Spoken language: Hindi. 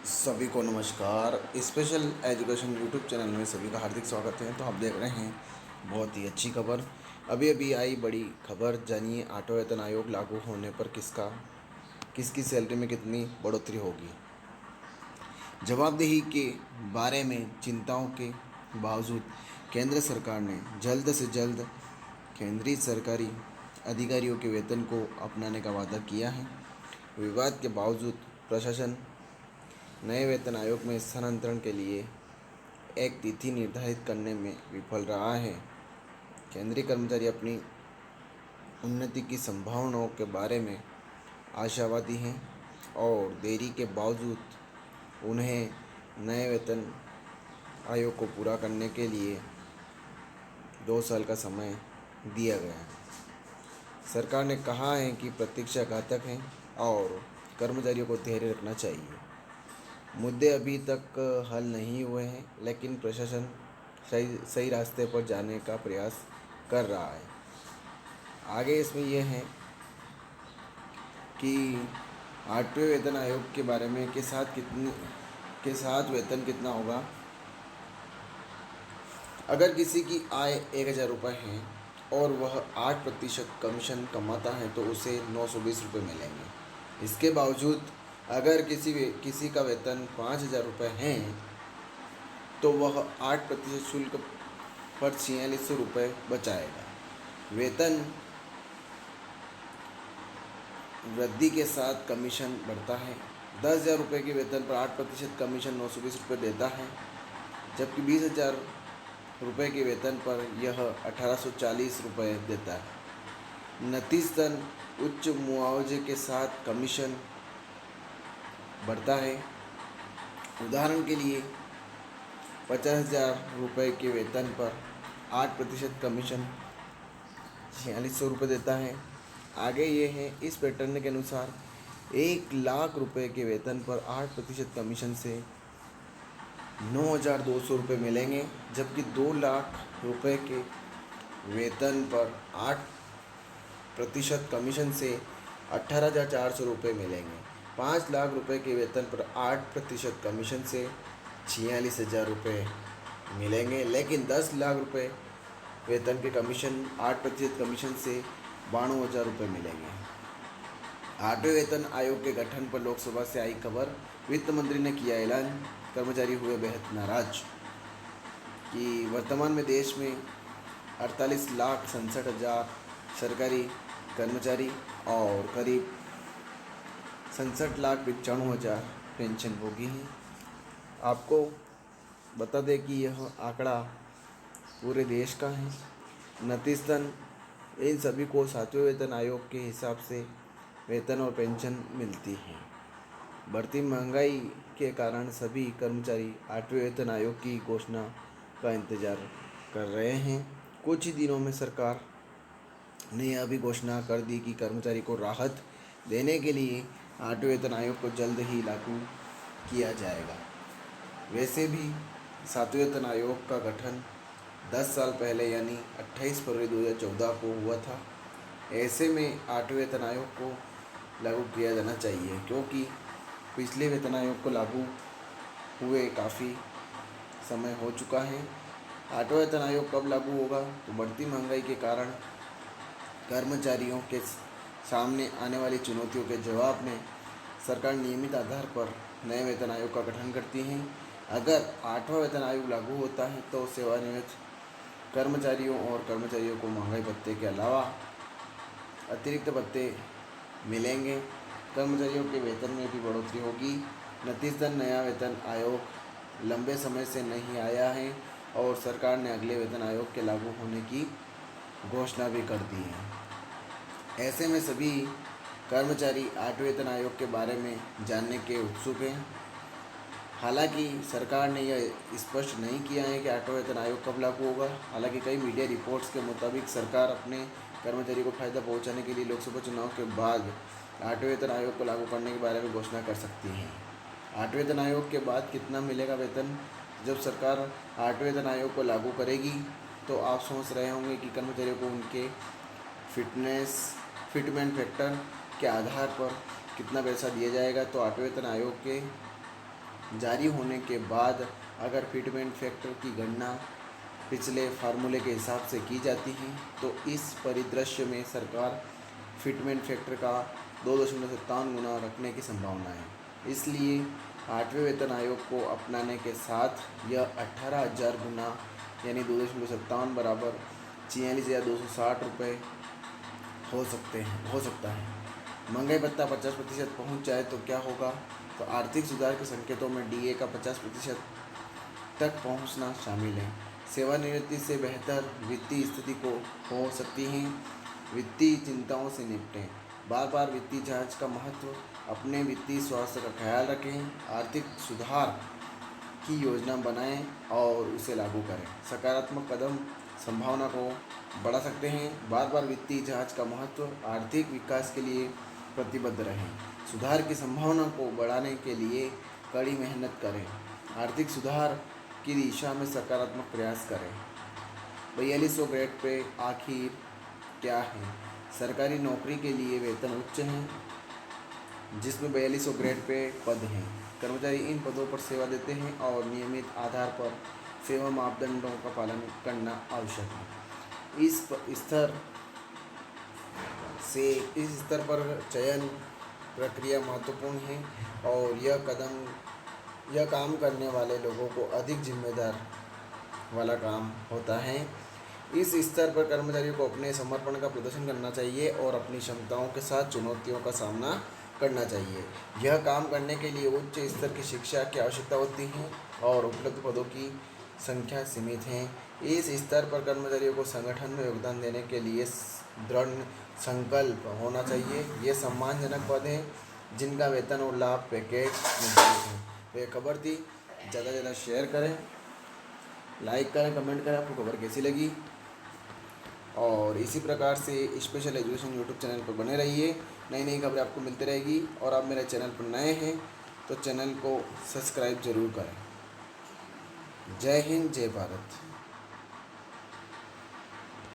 सभी को नमस्कार। स्पेशल एजुकेशन यूट्यूब चैनल में सभी का हार्दिक स्वागत है। तो आप देख रहे हैं बहुत ही अच्छी खबर। अभी अभी आई बड़ी खबर, जानिए ऑटो वेतन आयोग लागू होने पर किसकी सैलरी में कितनी बढ़ोतरी होगी। जवाबदेही के बारे में चिंताओं के बावजूद केंद्र सरकार ने जल्द से जल्द केंद्रीय सरकारी अधिकारियों के वेतन को अपनाने का वादा किया है। विवाद के बावजूद प्रशासन नए वेतन आयोग में स्थानांतरण के लिए एक तिथि निर्धारित करने में विफल रहा है। केंद्रीय कर्मचारी अपनी उन्नति की संभावनाओं के बारे में आशावादी हैं और देरी के बावजूद उन्हें नए वेतन आयोग को पूरा करने के लिए 2 साल का समय दिया गया है। सरकार ने कहा है कि प्रतीक्षा घातक है और कर्मचारियों को धैर्य रखना चाहिए। मुद्दे अभी तक हल नहीं हुए हैं, लेकिन प्रशासन सही रास्ते पर जाने का प्रयास कर रहा है। आगे इसमें यह है कि 8वें वेतन आयोग के बारे में के साथ वेतन कितना होगा। अगर किसी की आय 1,000 रुपये है और वह 8% कमीशन कमाता है तो उसे 920 रुपये मिलेंगे। इसके बावजूद अगर किसी का वेतन 5,000 रुपये है तो वह 8% शुल्क पर 4600 रुपये बचाएगा। वेतन वृद्धि के साथ कमीशन बढ़ता है। 10,000 रुपये के वेतन पर 8% कमीशन 920 रुपये देता है, जबकि 20,000 रुपये के वेतन पर यह 1840 रुपये देता है। नतीजतन उच्च मुआवजे के साथ कमीशन बढ़ता है। उदाहरण के लिए 50,000 रुपये के वेतन पर 8% कमीशन 4600 रुपये देता है। आगे ये है, इस पैटर्न के अनुसार 1,00,000 रुपये के वेतन पर 8% कमीशन से 9,200 रुपये मिलेंगे, जबकि 2,00,000 रुपये के वेतन पर 8% कमीशन से 18,400 रुपये मिलेंगे। 5,00,000 रुपये के वेतन पर 8% कमीशन से 46,000 रुपये मिलेंगे, लेकिन 10,00,000 रुपये वेतन के कमीशन 8% कमीशन से 92,000 रुपये मिलेंगे। 8वें वेतन आयोग के गठन पर लोकसभा से आई खबर। वित्त मंत्री ने किया ऐलान। कर्मचारी हुए बेहद नाराज कि वर्तमान में देश में 48,67,000 सरकारी कर्मचारी और करीब 67,95,000 पेंशनभोगी हैं। आपको बता दें कि यह आंकड़ा पूरे देश का है। नतीजतन इन सभी को 7वें वेतन आयोग के हिसाब से वेतन और पेंशन मिलती है। बढ़ती महंगाई के कारण सभी कर्मचारी 8वें वेतन आयोग की घोषणा का इंतजार कर रहे हैं। कुछ ही दिनों में सरकार ने यह भी घोषणा कर दी कि कर्मचारी को राहत देने के लिए 8वें वेतन आयोग को जल्द ही लागू किया जाएगा। वैसे भी 7वें वेतन आयोग का गठन 10 साल पहले यानी 28 फरवरी 2014 को हुआ था। ऐसे में 8वें वेतन आयोग को लागू किया जाना चाहिए, क्योंकि पिछले वेतन आयोग को लागू हुए काफ़ी समय हो चुका है। 8वां वेतन आयोग कब लागू होगा, तो बढ़ती महंगाई के कारण कर्मचारियों के सामने आने वाली चुनौतियों के जवाब में सरकार नियमित आधार पर नए वेतन आयोग का गठन करती है। अगर 8वां वेतन आयोग लागू होता है तो सेवानिवृत्त कर्मचारियों और कर्मचारियों को महंगाई भत्ते के अलावा अतिरिक्त भत्ते मिलेंगे। कर्मचारियों के वेतन में भी बढ़ोतरी होगी। नतीजतन नया वेतन आयोग लंबे समय से नहीं आया है और सरकार ने अगले वेतन आयोग के लागू होने की घोषणा भी कर दी है। ऐसे में सभी कर्मचारी 8वें वेतन आयोग के बारे में जानने के उत्सुक हैं। हालांकि सरकार ने यह स्पष्ट नहीं किया है कि 8वां वेतन आयोग कब लागू होगा। हालांकि कई मीडिया रिपोर्ट्स के मुताबिक सरकार अपने कर्मचारी को फायदा पहुंचाने के लिए लोकसभा चुनाव के बाद 8वें वेतन आयोग को लागू करने के बारे में घोषणा कर सकती है। 8वें वेतन आयोग के बाद कितना मिलेगा वेतन, जब सरकार 8वें वेतन आयोग को लागू करेगी तो आप सोच रहे होंगे कि कर्मचारियों को उनके फिटमेंट फैक्टर के आधार पर कितना पैसा दिया जाएगा। तो 8वें वेतन आयोग के जारी होने के बाद अगर फिटमेंट फैक्टर की गणना पिछले फार्मूले के हिसाब से की जाती है तो इस परिदृश्य में सरकार फिटमेंट फैक्टर का 2.57 गुना रखने की संभावना है। इसलिए 8वें वेतन आयोग को अपनाने के साथ यह 18,000 गुना यानी 2.57 बराबर 46,260 रुपये हो सकता है। महंगाई भत्ता 50% पहुँच जाए तो क्या होगा? तो आर्थिक सुधार के संकेतों में डीए का 50% तक पहुंचना शामिल है। सेवानिवृत्ति से बेहतर वित्तीय स्थिति को हो सकती है। वित्तीय चिंताओं से निपटें। बार बार वित्तीय जांच का महत्व। अपने वित्तीय स्वास्थ्य का ख्याल रखें। आर्थिक सुधार की योजना बनाएं और उसे लागू करें। सकारात्मक कदम संभावना को बढ़ा सकते हैं। बार बार वित्तीय जांच का महत्व। आर्थिक विकास के लिए प्रतिबद्ध रहें। सुधार की संभावना को बढ़ाने के लिए कड़ी मेहनत करें। आर्थिक सुधार की दिशा में सकारात्मक प्रयास करें। 4200 ग्रेड पे आखिर क्या है? सरकारी नौकरी के लिए वेतन उच्च है, जिसमें 4200 ग्रेड पे पद हैं। कर्मचारी इन पदों पर सेवा देते हैं और नियमित आधार पर सेवा मापदंडों का पालन करना आवश्यक है। इस स्तर पर चयन प्रक्रिया महत्वपूर्ण है और यह काम करने वाले लोगों को अधिक जिम्मेदार वाला काम होता है। इस स्तर पर कर्मचारियों को अपने समर्पण का प्रदर्शन करना चाहिए और अपनी क्षमताओं के साथ चुनौतियों का सामना करना चाहिए। यह काम करने के लिए उच्च स्तर की शिक्षा की आवश्यकता होती है और उपलब्ध पदों की संख्या सीमित है। इस स्तर पर कर्मचारियों को संगठन में योगदान देने के लिए दृढ़ संकल्प होना चाहिए। ये सम्मानजनक पद हैं जिनका वेतन और लाभ पैकेज निर्धारित है। तो ये खबर थी। ज़्यादा से ज़्यादा शेयर करें, लाइक करें, कमेंट करें आपको खबर कैसी लगी। और इसी प्रकार से स्पेशल एजुकेशन यूट्यूब चैनल पर बने रहिए। नई नई खबरें आपको मिलती रहेगी। और आप मेरे चैनल पर नए हैं तो चैनल को सब्सक्राइब ज़रूर करें। जय हिंद, जय भारत।